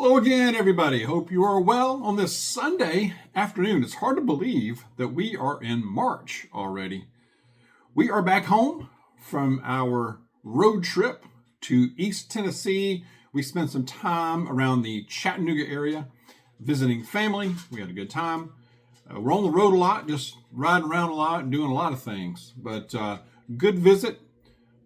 Hello again, everybody. Hope you are well on this Sunday afternoon. It's hard to believe that we are in March already. We are back home from our road trip to East Tennessee. We spent some time around the Chattanooga area visiting family. We had a good time. We're on the road a lot, just riding around a lot and doing a lot of things. But good visit.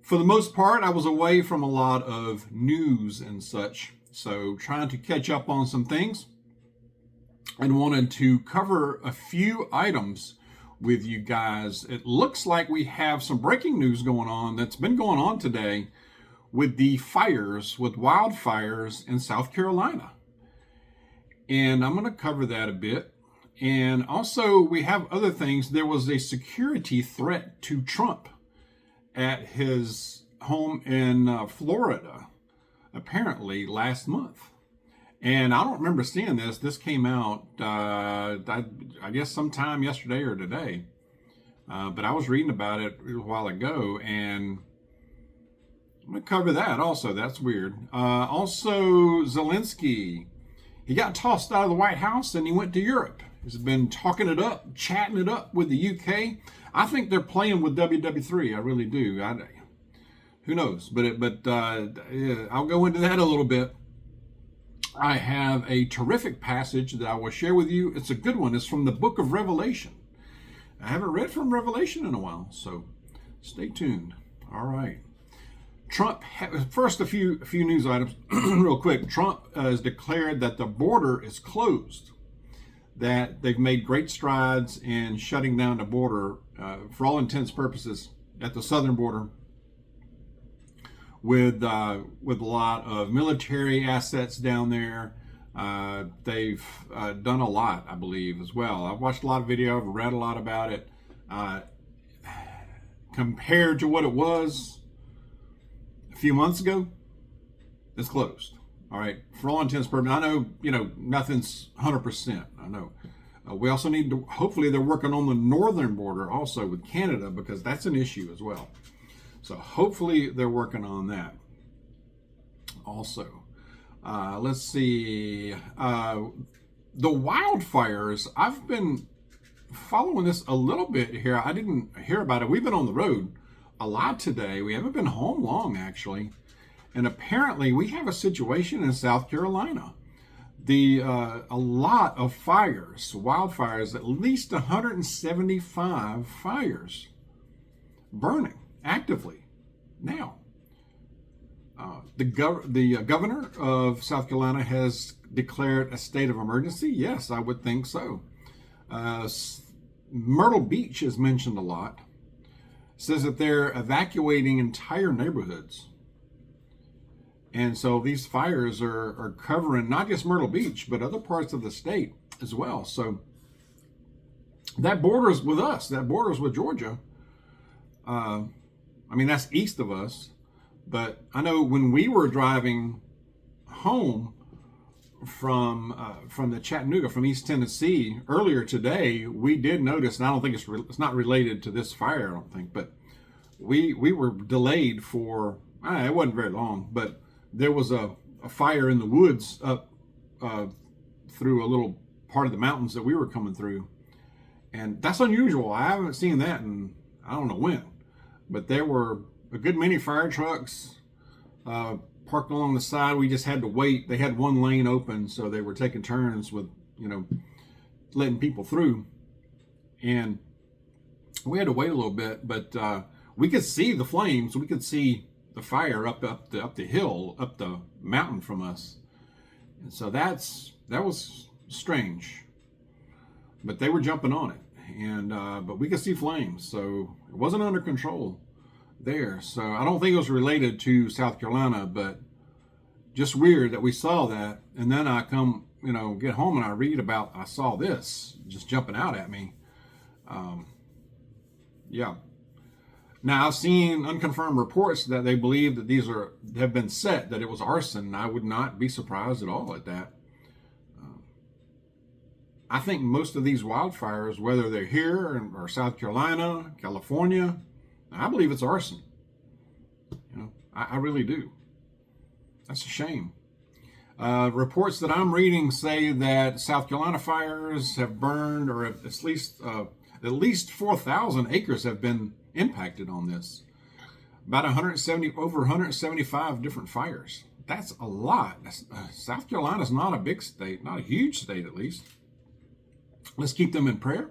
For the most part, I was away from a lot of news and such. So trying to catch up on some things and wanted to cover a few items with you guys. It looks like we have some breaking news going on that's been going on today with the fires, with wildfires in South Carolina. And I'm going to cover that a bit. And also we have other things. There was a security threat to Trump at his home in Florida, apparently last month. And I don't remember seeing this. This came out, I guess sometime yesterday or today. But I was reading about it a while ago, and I'm going to cover that also. That's weird. Also, Zelenskyy, he got tossed out of the White House and he went to Europe. He's been talking it up, chatting it up with the UK. I think they're playing with WW3. I really do. Who knows? But I'll go into that a little bit. I have a terrific passage that I will share with you. It's a good one. It's from the book of Revelation. I haven't read from Revelation in a while, so stay tuned. All right. Trump, first a few news items real quick. Trump has declared that the border is closed, that they've made great strides in shutting down the border for all intents and purposes at the southern border, with a lot of military assets down there. They've done a lot, I believe, as well. I've watched a lot of video, I've read a lot about it. Compared to what it was a few months ago, it's closed. All right, for all intents and purposes. I know, nothing's 100%. I know. We also need to, hopefully they're working on the northern border also with Canada, because that's an issue as well. So hopefully they're working on that also. Let's see. The wildfires, I've been following this a little bit here. I didn't hear about it. We've been on the road a lot today. We haven't been home long, actually. And apparently we have a situation in South Carolina. A lot of fires, wildfires, at least 175 fires burning actively now. The governor of South Carolina has declared a state of emergency. Yes, I would think so. Myrtle Beach is mentioned a lot. Says that they're evacuating entire neighborhoods. And so these fires are covering not just Myrtle Beach, but other parts of the state as well. So that borders with us. That borders with Georgia. That's east of us. But I know when we were driving home from the Chattanooga, from East Tennessee earlier today, we did notice, and I don't think it's not related to this fire, I don't think, but we were delayed for, it wasn't very long, but there was a fire in the woods up through a little part of the mountains that we were coming through. And that's unusual. I haven't seen that in, I don't know when, but there were a good many fire trucks parked along the side. We just had to wait. They had one lane open, so they were taking turns with, letting people through. And we had to wait a little bit, but we could see the flames. We could see the fire up the hill, up the mountain from us. And so that was strange. But they were jumping on it, and but we could see flames, so it wasn't under control there. So I don't think it was related to South Carolina, but just weird that we saw that. And then I come, get home and I read about, I saw this just jumping out at me. Yeah. Now I've seen unconfirmed reports that they believe that these have been set, that it was arson. I would not be surprised at all at that. I think most of these wildfires, whether they're here or South Carolina, California, I believe it's arson. I really do. That's a shame. Reports that I'm reading say that South Carolina fires have burned, or at least 4,000 acres have been impacted on this. About over 175 different fires. That's a lot. South Carolina's not a big state, not a huge state at least. Let's keep them in prayer.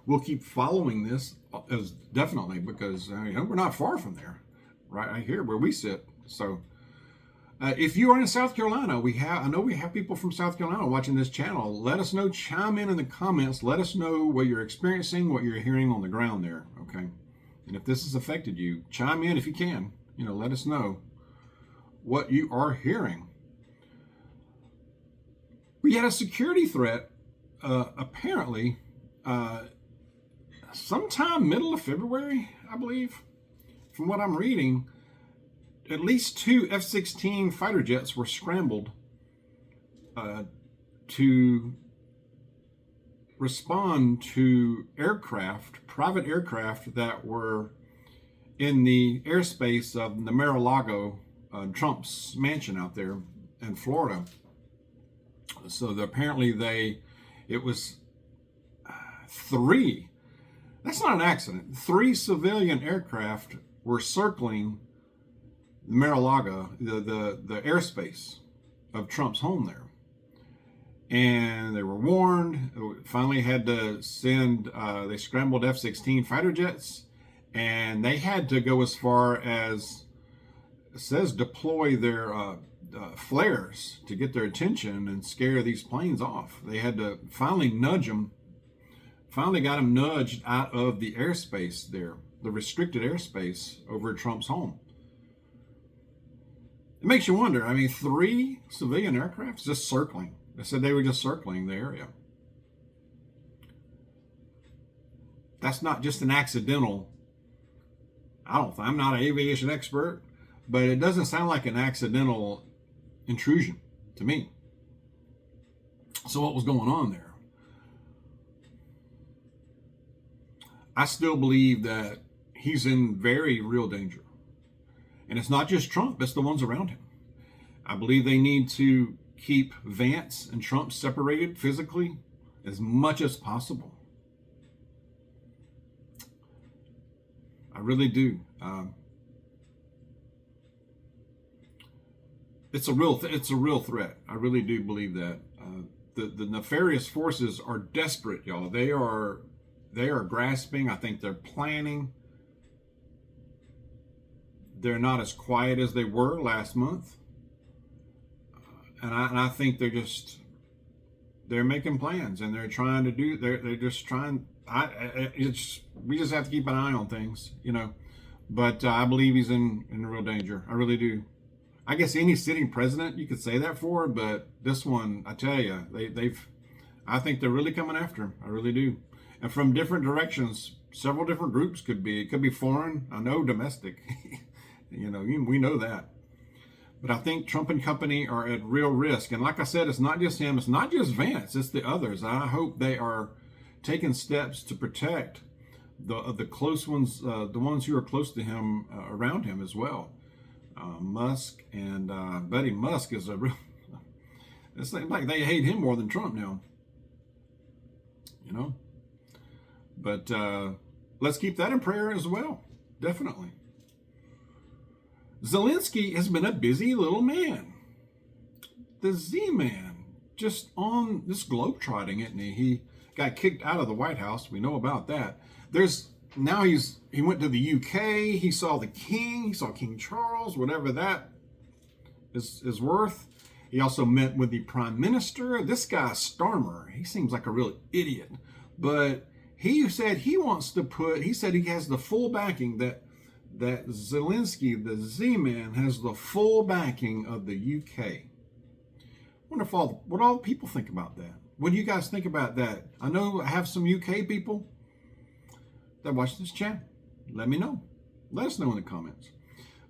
We'll keep following this as definitely, because we're not far from there, right here where we sit. So if you are in South Carolina, I know we have people from South Carolina watching this channel. Let us know. Chime in the comments. Let us know what you're experiencing, what you're hearing on the ground there. Okay, and if this has affected you, chime in if you can. Let us know what you are hearing. We had a security threat, apparently, sometime middle of February, I believe, from what I'm reading. At least 2 F-16 fighter jets were scrambled to respond to private aircraft that were in the airspace of the Mar-A-Lago, Trump's mansion out there in Florida. So apparently it was 3. That's not an accident. 3 civilian aircraft were circling Mar-a-Lago, the airspace of Trump's home there. And they were warned, finally had to send, they scrambled F-16 fighter jets, and they had to go as far as, it says, deploy their flares to get their attention and scare these planes off. They had to finally got them nudged out of the airspace there, the restricted airspace over Trump's home. It makes you wonder. 3 civilian aircrafts just circling. They said they were just circling the area. That's not just an accidental. I'm not an aviation expert, but it doesn't sound like an accidental intrusion to me. So what was going on there? I still believe that he's in very real danger. And it's not just Trump, it's the ones around him. I believe they need to keep Vance and Trump separated physically as much as possible. I really do. It's a real threat. I really do believe that. The nefarious forces are desperate, y'all. They are grasping. I think they're planning. They're not as quiet as they were last month. And I think they're making plans, and they're trying to do, they're just trying, we just have to keep an eye on things, but I believe he's in real danger. I really do. I guess any sitting president you could say that for, but this one, I tell you, I think they're really coming after him. I really do. And from different directions, several different groups it could be foreign, I know domestic. We know that. But I think Trump and company are at real risk. And like I said, it's not just him. It's not just Vance. It's the others. I hope they are taking steps to protect the close ones, the ones who are close to him, around him as well. Musk and Buddy Musk is a real... It's like they hate him more than Trump now. But let's keep that in prayer as well. Definitely. Zelenskyy has been a busy little man. The Z-Man, just on this globetrotting, isn't he? He got kicked out of the White House. We know about that. He went to the UK. He saw the King. He saw King Charles, whatever that is worth. He also met with the Prime Minister. This guy, Starmer, he seems like a real idiot. But he said he said he has the full backing, that Zelenskyy, the Z-Man, has the full backing of the UK. I wonder what all people think about that. What do you guys think about that? I know I have some UK people that watch this channel. Let me know. Let us know in the comments.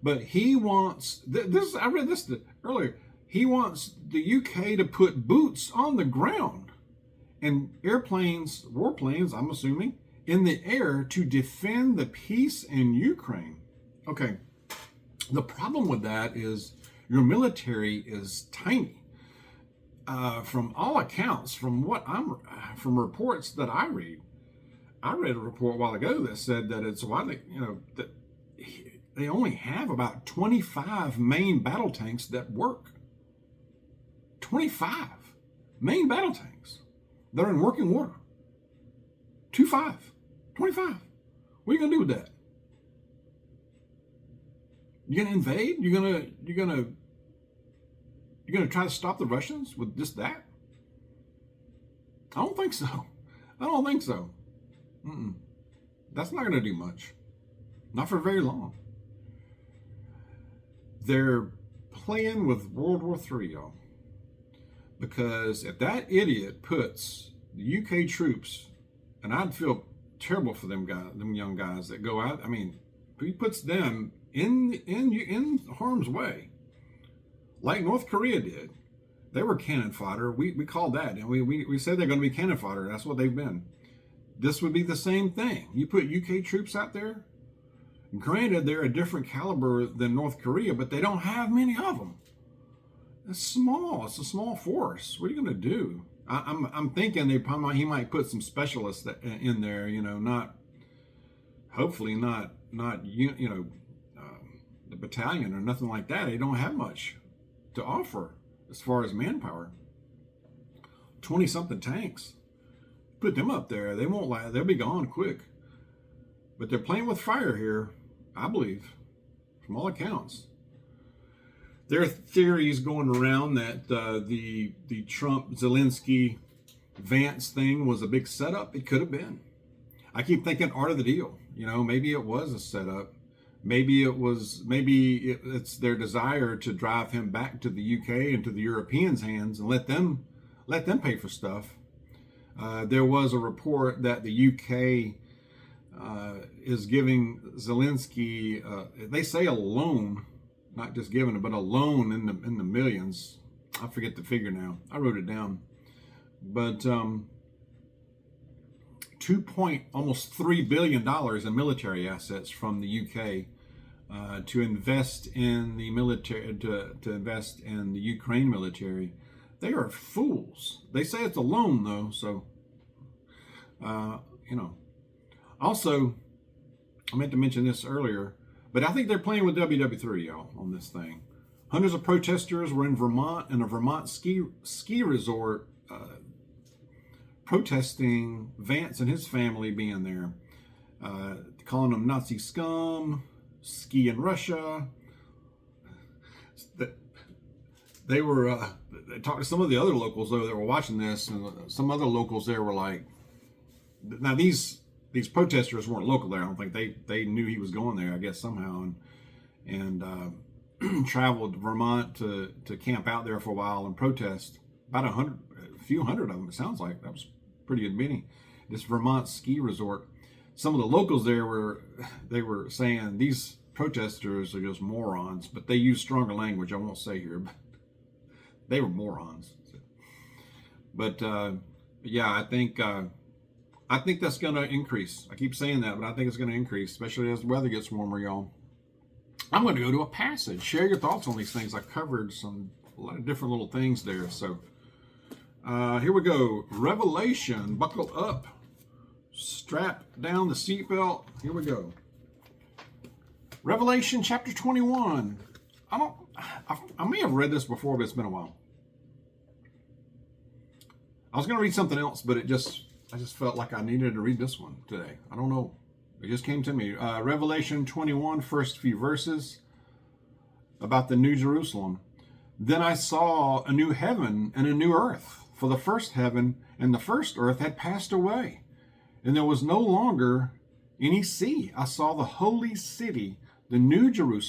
But he wants, I read this earlier, he wants the UK to put boots on the ground and airplanes, warplanes, I'm assuming, in the air to defend the peace in Ukraine. Okay, the problem with that is your military is tiny. from all accounts, from from reports that I read a report a while ago that said that it's widely, that they only have about 25 main battle tanks that work. 25 main battle tanks that are in working order. 25. What are you gonna do with that? You gonna invade? You're gonna try to stop the Russians with just that? I don't think so. That's not gonna do much. Not for very long. They're playing with World War III, y'all. Because if that idiot puts the UK troops, and I'd feel terrible for them young guys that go out. I mean, he puts them in harm's way, like North Korea did. They were cannon fodder. We called that, and we said they're going to be cannon fodder. That's what they've been. This would be the same thing. You put UK troops out there. Granted, they're a different caliber than North Korea, but they don't have many of them. It's small. It's a small force. What are you going to do? I'm thinking he might put some specialists in there. Hopefully not the battalion or nothing like that. They don't have much to offer as far as manpower. 20-something tanks. Put them up there. They won't last. They'll be gone quick. But they're playing with fire here, I believe, from all accounts. There are theories going around that the Trump Zelenskyy Vance thing was a big setup. It could have been. I keep thinking art of the deal. Maybe it was a setup. Maybe it's their desire to drive him back to the UK and to the Europeans' hands and let them pay for stuff. There was a report that the UK is giving Zelenskyy, they say a loan. Not just giving it, but a loan in the millions. I forget the figure now. I wrote it down. But almost $3 billion in military assets from the UK to invest in the military, to invest in the Ukraine military. They are fools. They say it's a loan though, so Also, I meant to mention this earlier. But I think they're playing with WW3, y'all, on this thing. Hundreds of protesters were in Vermont, in a Vermont ski resort, protesting Vance and his family being there, calling them Nazi scum, ski in Russia. They talked to some of the other locals though that were watching this, and some other locals there were like, now these protesters weren't local there. I don't think they knew he was going there, I guess, somehow, and traveled to Vermont to camp out there for a while and protest. About a few hundred of them, it sounds like. That was pretty many. This Vermont ski resort. Some of the locals there were saying these protesters are just morons, but they use stronger language. I won't say here, but they were morons. But yeah, I think that's going to increase. I keep saying that, but I think it's going to increase, especially as the weather gets warmer, y'all. I'm going to go to a passage. Share your thoughts on these things. I covered a lot of different little things there. So here we go. Revelation. Buckle up. Strap down the seatbelt. Here we go. Revelation chapter 21. I may have read this before, but it's been a while. I was going to read something else, but I just felt like I needed to read this one today. I don't know. It just came to me. Revelation 21, first few verses about the New Jerusalem. Then I saw a new heaven and a new earth, for the first heaven and the first earth had passed away, and there was no longer any sea. I saw the holy city, the New Jerusalem,